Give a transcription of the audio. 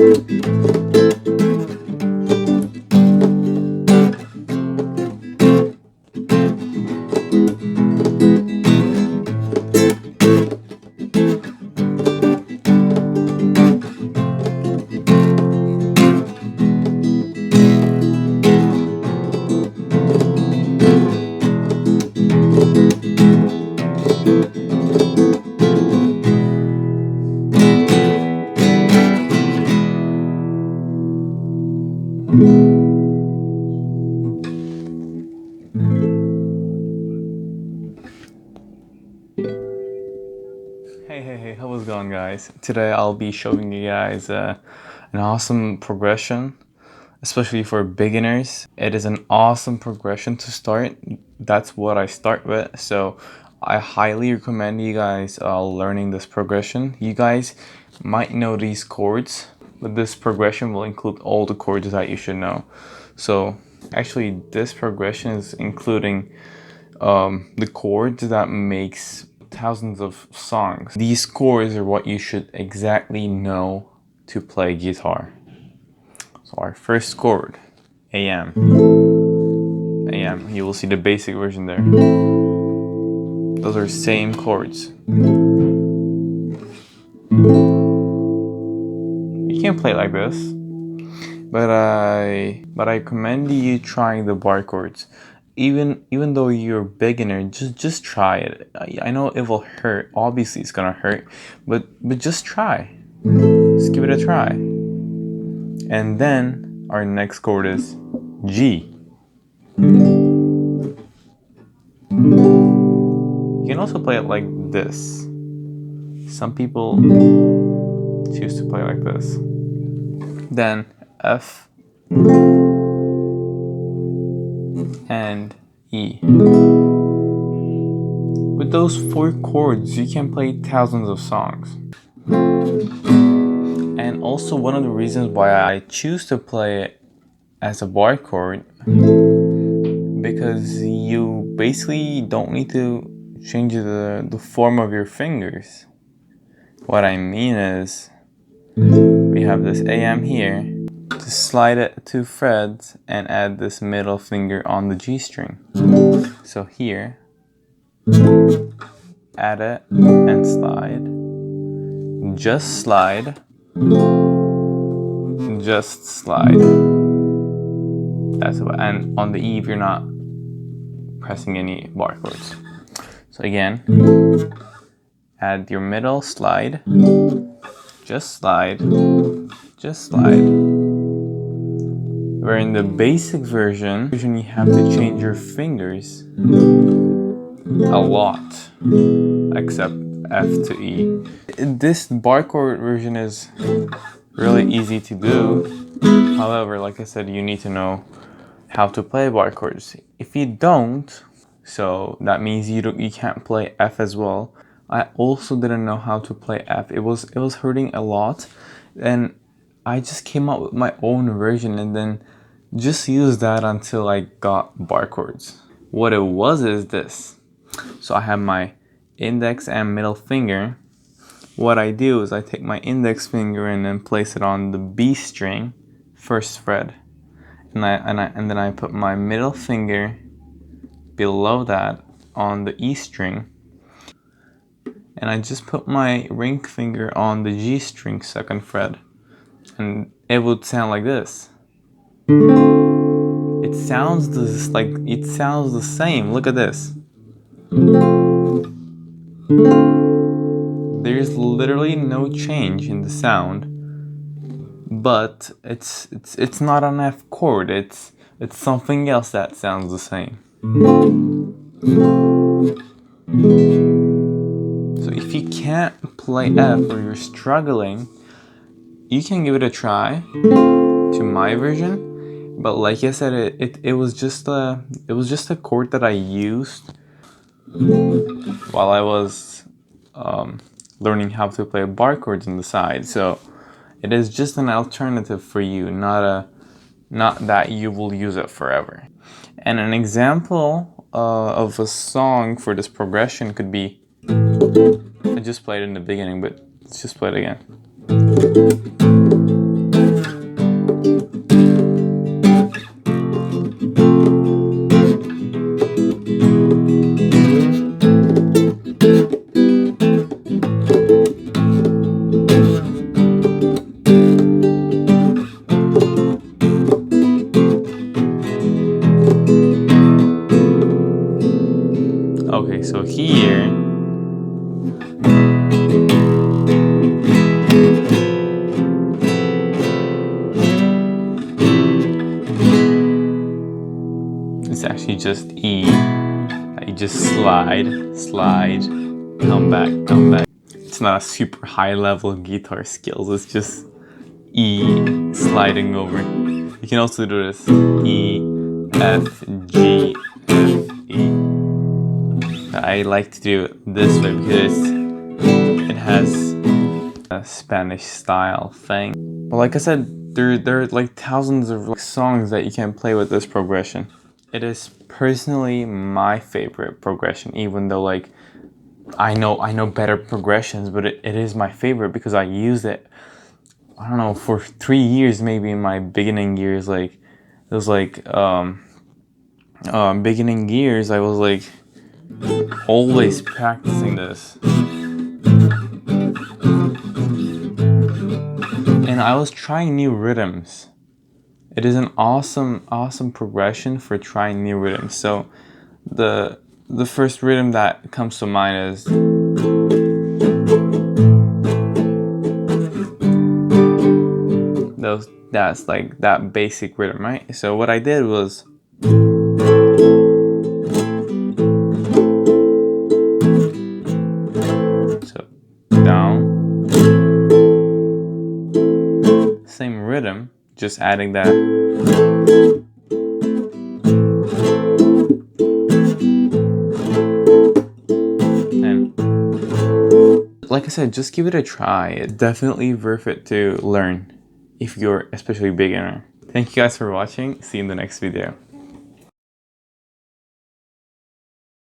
Hey, how's it going, guys? Today I'll be showing you guys an awesome progression, especially for beginners. It is an awesome progression to start. That's what I start with, so I highly recommend you guys learning this progression. You guys might know these chords, but this progression will include all the chords that you should know. So actually this progression is including the chords that makes thousands of songs. These chords are what you should exactly know to play guitar. So our first chord, AM. AM, you will see the basic version there. Those are same chords. You can play like this, but I recommend you trying the bar chords. Even though you're a beginner, just try it. I know it will hurt. Obviously, it's gonna hurt, but just try. Just give it a try. And then our next chord is G. You can also play it like this. Some people choose to play like this. Then F and E. With those 4 chords, you can play thousands of songs. And also one of the reasons why I choose to play it as a bar chord, because you basically don't need to change the form of your fingers. What I mean is, we have this AM here. Just slide it 2 frets and add this middle finger on the G string. So here, add it and slide. Just slide. Just slide. That's what. And on the E, if you're not pressing any bar chords. So again, add your middle, slide. Just slide. Just slide. Where in the basic version, you have to change your fingers a lot, except F to E. This bar chord version is really easy to do. However, like I said, you need to know how to play bar chords. If you don't, so that means you can't play F as well. I also didn't know how to play F. It was hurting a lot, and I just came up with my own version and then just used that until I got bar chords. What it was is this. So I have my index and middle finger. What I do is I take my index finger and then place it on the B string, first fret, and then I put my middle finger below that on the E string, and I just put my ring finger on the G string, second fret, and it would sound like this. It sounds the same. Look at this. There's literally no change in the sound, but it's not an F chord. It's something else that sounds the same. So if you can't play F or you're struggling, you can give it a try to my version. But like I said, it was just a chord that I used while I was learning how to play bar chords on the side. So it is just an alternative for you, not that you will use it forever. And an example of a song for this progression could be, I just played it in the beginning, but let's just play it again. Okay, so here it's actually just E. You just slide, come back. It's not a super high level guitar skills, it's just E sliding over. You can also do this E, F, G, F, E. I like to do it this way because it has a Spanish style thing. But like I said, there are like thousands of songs that you can play with this progression. It is personally my favorite progression, even though like I know better progressions, but it is my favorite because I used it, I don't know, for 3 years maybe in my beginning years. Like it was like beginning years I was like always practicing this. And I was trying new rhythms. It is an awesome progression for trying new rhythms. So the first rhythm that comes to mind is that's like that basic rhythm, right? So what I did was so down, same rhythm, just adding that. And like I said, just give it a try. It's definitely worth it to learn if you're especially beginner. Thank you guys for watching. See you in the next video.